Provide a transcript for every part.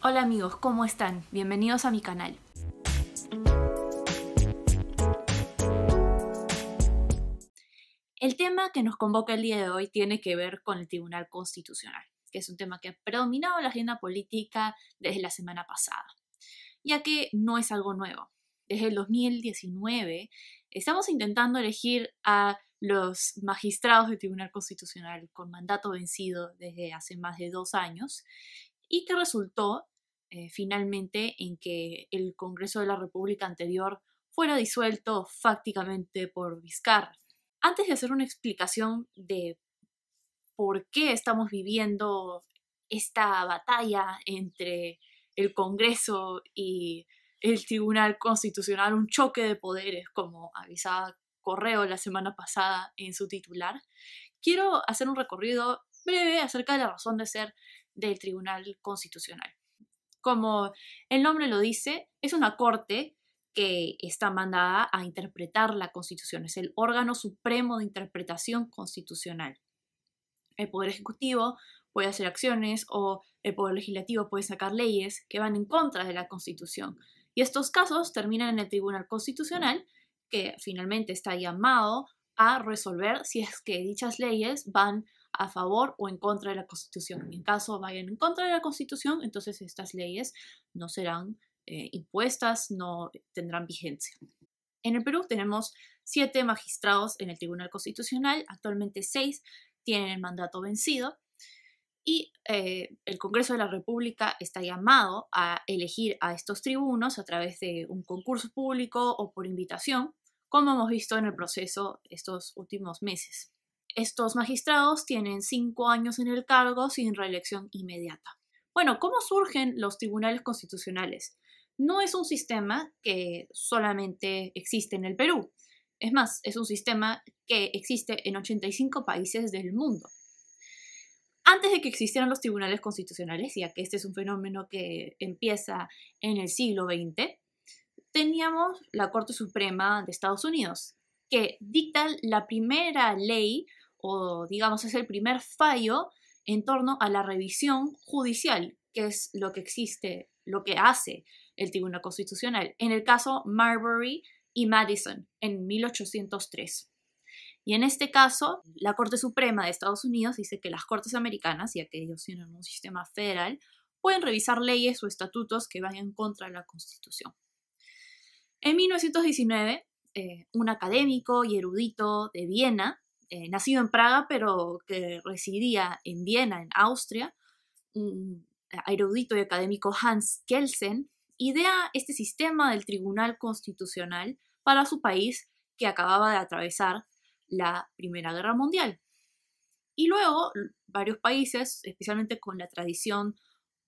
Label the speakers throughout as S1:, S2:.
S1: Hola amigos, ¿cómo están? Bienvenidos a mi canal. El tema que nos convoca el día de hoy tiene que ver con el Tribunal Constitucional, que es un tema que ha predominado la agenda política desde la semana pasada, ya que no es algo nuevo. Desde el 2019 estamos intentando elegir a los magistrados del Tribunal Constitucional con mandato vencido desde hace más de 2 años y que resultó finalmente en que el Congreso de la República anterior fuera disuelto fácticamente por Vizcarra. Antes de hacer una explicación de por qué estamos viviendo esta batalla entre el Congreso y el Tribunal Constitucional, un choque de poderes, como avisaba Correo la semana pasada en su titular, quiero hacer un recorrido breve acerca de la razón de ser del Tribunal Constitucional. Como el nombre lo dice, es una corte que está mandada a interpretar la Constitución. Es el órgano supremo de interpretación constitucional. El Poder Ejecutivo puede hacer acciones o el Poder Legislativo puede sacar leyes que van en contra de la Constitución. Y estos casos terminan en el Tribunal Constitucional, que finalmente está llamado a resolver si es que dichas leyes van a favor o en contra de la Constitución. En caso vayan en contra de la Constitución, entonces estas leyes no serán impuestas, no tendrán vigencia. En el Perú tenemos 7 magistrados en el Tribunal Constitucional, actualmente 6 tienen el mandato vencido y el Congreso de la República está llamado a elegir a estos tribunos a través de un concurso público o por invitación, como hemos visto en el proceso estos últimos meses. Estos magistrados tienen 5 años en el cargo sin reelección inmediata. Bueno, ¿cómo surgen los tribunales constitucionales? No es un sistema que solamente existe en el Perú. Es más, es un sistema que existe en 85 países del mundo. Antes de que existieran los tribunales constitucionales, ya que este es un fenómeno que empieza en el siglo XX, teníamos la Corte Suprema de Estados Unidos, que dicta la primera ley, o digamos es el primer fallo en torno a la revisión judicial, que es lo que existe, lo que hace el Tribunal Constitucional, en el caso Marbury y Madison, en 1803. Y en este caso, la Corte Suprema de Estados Unidos dice que las cortes americanas, ya que ellos tienen un sistema federal, pueden revisar leyes o estatutos que vayan en contra de la Constitución. En 1919, un académico y erudito de Viena, nacido en Praga pero que residía en Viena, en Austria, un erudito y académico Hans Kelsen, idea este sistema del Tribunal Constitucional para su país que acababa de atravesar la Primera Guerra Mundial. Y luego varios países, especialmente con la tradición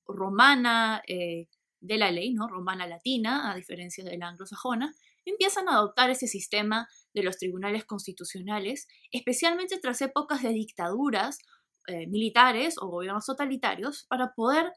S1: romana de la ley, ¿no? Romana latina, a diferencia de la anglosajona, empiezan a adoptar ese sistema de los tribunales constitucionales, especialmente tras épocas de dictaduras militares o gobiernos totalitarios, para poder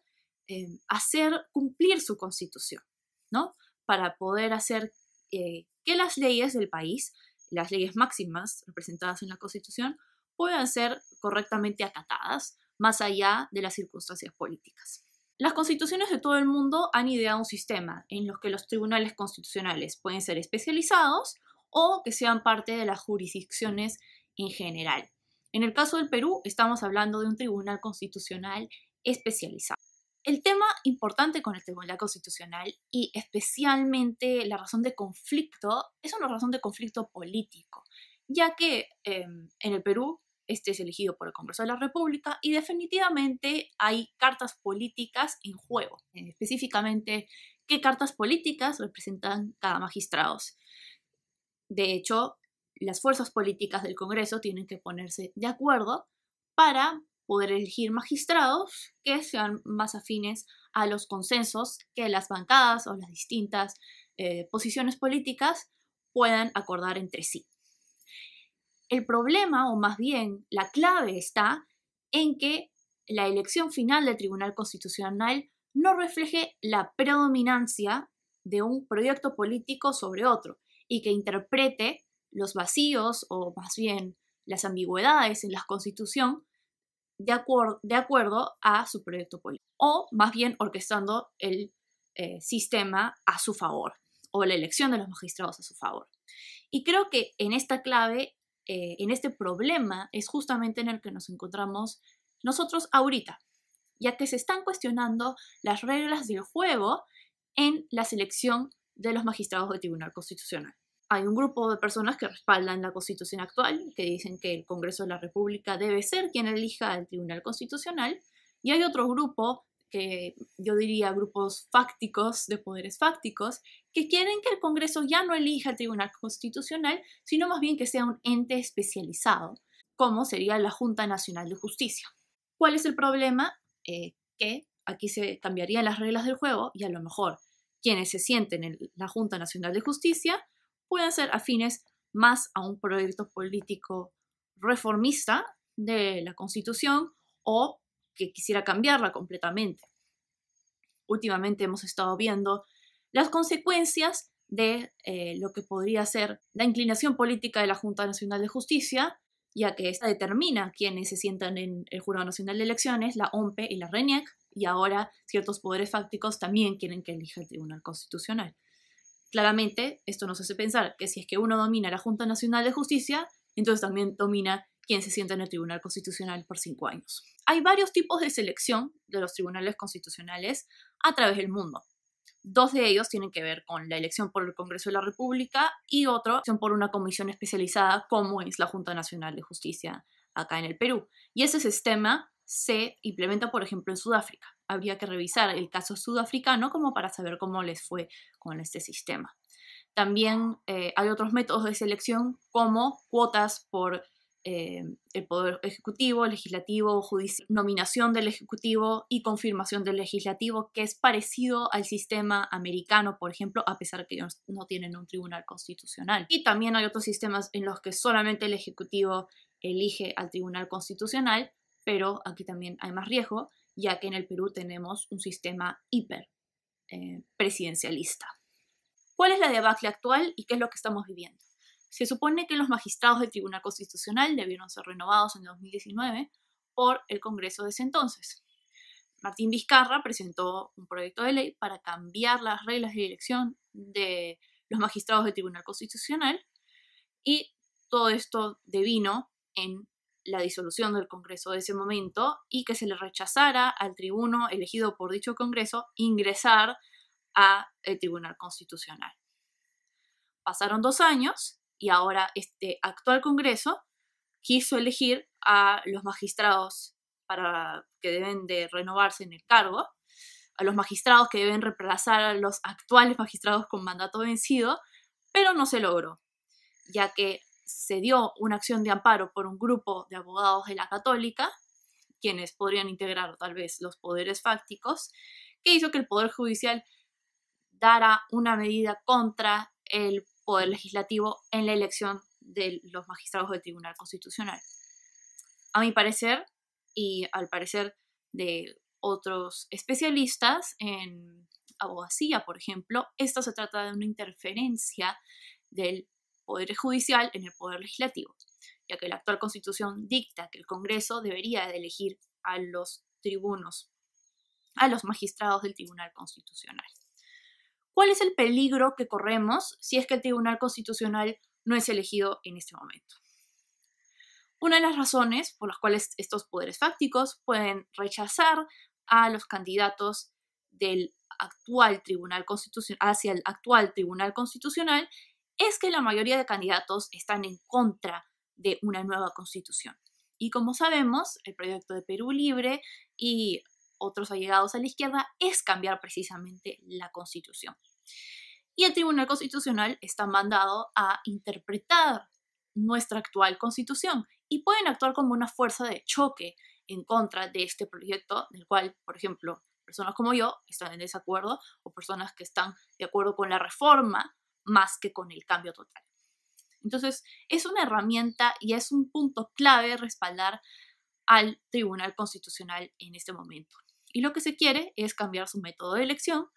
S1: hacer cumplir su constitución, ¿no? Para poder hacer que las leyes del país, las leyes máximas representadas en la Constitución, puedan ser correctamente acatadas, más allá de las circunstancias políticas. Las constituciones de todo el mundo han ideado un sistema en los que los tribunales constitucionales pueden ser especializados o que sean parte de las jurisdicciones en general. En el caso del Perú, estamos hablando de un tribunal constitucional especializado. El tema importante con el Tribunal Constitucional y especialmente la razón de conflicto es una razón de conflicto político, ya que en el Perú este es elegido por el Congreso de la República y definitivamente hay cartas políticas en juego, específicamente qué cartas políticas representan cada magistrado. De hecho, las fuerzas políticas del Congreso tienen que ponerse de acuerdo para poder elegir magistrados que sean más afines a los consensos que las bancadas o las distintas posiciones políticas puedan acordar entre sí. El problema, o más bien la clave, está en que la elección final del Tribunal Constitucional no refleje la predominancia de un proyecto político sobre otro y que interprete los vacíos o más bien las ambigüedades en la Constitución de acuerdo a su proyecto político, o más bien orquestando el sistema a su favor, o la elección de los magistrados a su favor. Y creo que en esta clave, en este problema, es justamente en el que nos encontramos nosotros ahorita, ya que se están cuestionando las reglas del juego en la selección de los magistrados del Tribunal Constitucional. Hay un grupo de personas que respaldan la Constitución actual, que dicen que el Congreso de la República debe ser quien elija al Tribunal Constitucional, y hay otro grupo, que yo diría grupos fácticos, de poderes fácticos, que quieren que el Congreso ya no elija al Tribunal Constitucional, sino más bien que sea un ente especializado, como sería la Junta Nacional de Justicia. ¿Cuál es el problema? Que aquí se cambiarían las reglas del juego y a lo mejor quienes se sienten en la Junta Nacional de Justicia pueden ser afines más a un proyecto político reformista de la Constitución o que quisiera cambiarla completamente. Últimamente hemos estado viendo las consecuencias de lo que podría ser la inclinación política de la Junta Nacional de Justicia, ya que esta determina quiénes se sientan en el Jurado Nacional de Elecciones, la OMPE y la RENIEC, y ahora ciertos poderes fácticos también quieren que elija el Tribunal Constitucional. Claramente, esto nos hace pensar que si es que uno domina la Junta Nacional de Justicia, entonces también domina quien se sienta en el Tribunal Constitucional por 5 años. Hay varios tipos de selección de los tribunales constitucionales a través del mundo. 2 de ellos tienen que ver con la elección por el Congreso de la República y otro por una comisión especializada como es la Junta Nacional de Justicia acá en el Perú. Y ese sistema se implementa, por ejemplo, en Sudáfrica. Habría que revisar el caso sudafricano como para saber cómo les fue con este sistema. También hay otros métodos de selección como cuotas por el Poder Ejecutivo, Legislativo, Judicial, nominación del Ejecutivo y confirmación del Legislativo, que es parecido al sistema americano, por ejemplo, a pesar de que ellos no tienen un tribunal constitucional. Y también hay otros sistemas en los que solamente el Ejecutivo elige al Tribunal Constitucional, pero aquí también hay más riesgo, ya que en el Perú tenemos un sistema hiper presidencialista. ¿Cuál es la debacle actual y qué es lo que estamos viviendo? Se supone que los magistrados del Tribunal Constitucional debieron ser renovados en 2019 por el Congreso de ese entonces. Martín Vizcarra presentó un proyecto de ley para cambiar las reglas de elección de los magistrados del Tribunal Constitucional y todo esto devino en la disolución del Congreso de ese momento y que se le rechazara al tribuno elegido por dicho Congreso ingresar al Tribunal Constitucional. Pasaron 2 años y ahora este actual Congreso quiso elegir a los magistrados que deben de renovarse en el cargo, a los magistrados que deben reemplazar a los actuales magistrados con mandato vencido, pero no se logró, ya que se dio una acción de amparo por un grupo de abogados de la Católica, quienes podrían integrar tal vez los poderes fácticos, que hizo que el Poder Judicial dara una medida contra el Poder Legislativo en la elección de los magistrados del Tribunal Constitucional. A mi parecer, y al parecer de otros especialistas en abogacía, por ejemplo, esto se trata de una interferencia del Poder Judicial en el Poder Legislativo, ya que la actual Constitución dicta que el Congreso debería de elegir a los tribunos, a los magistrados del Tribunal Constitucional. ¿Cuál es el peligro que corremos si es que el Tribunal Constitucional no es elegido en este momento? Una de las razones por las cuales estos poderes fácticos pueden rechazar a los candidatos del actual Tribunal Constitucional hacia el actual Tribunal Constitucional es que la mayoría de candidatos están en contra de una nueva constitución. Y como sabemos, el proyecto de Perú Libre y otros allegados a la izquierda es cambiar precisamente la Constitución. Y el Tribunal Constitucional está mandado a interpretar nuestra actual Constitución y pueden actuar como una fuerza de choque en contra de este proyecto, del cual, por ejemplo, personas como yo están en desacuerdo o personas que están de acuerdo con la reforma más que con el cambio total. Entonces, es una herramienta y es un punto clave respaldar al Tribunal Constitucional en este momento. Y lo que se quiere es cambiar su método de elección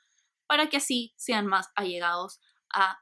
S1: para que así sean más allegados a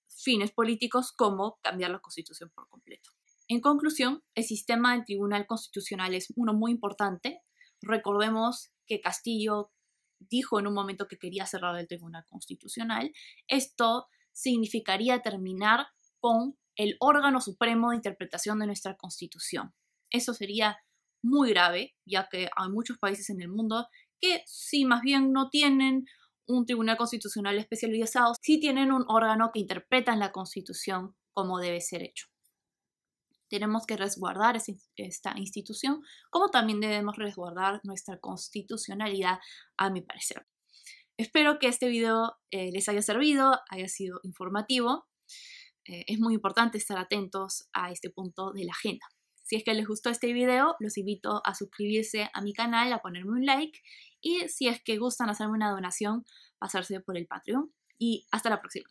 S1: fines políticos como cambiar la Constitución por completo. En conclusión, el sistema del Tribunal Constitucional es uno muy importante. Recordemos que Castillo dijo en un momento que quería cerrar el Tribunal Constitucional. Esto significaría terminar con el órgano supremo de interpretación de nuestra Constitución. Eso sería muy grave, ya que hay muchos países en el mundo que sí, más bien no tienen un tribunal constitucional especializado, sí tienen un órgano que interpreta la Constitución como debe ser hecho. Tenemos que resguardar esta institución, como también debemos resguardar nuestra constitucionalidad, a mi parecer. Espero que este video les haya servido, haya sido informativo. Es muy importante estar atentos a este punto de la agenda. Si es que les gustó este video, los invito a suscribirse a mi canal, a ponerme un like, y si es que gustan hacerme una donación, pasarse por el Patreon. Y hasta la próxima.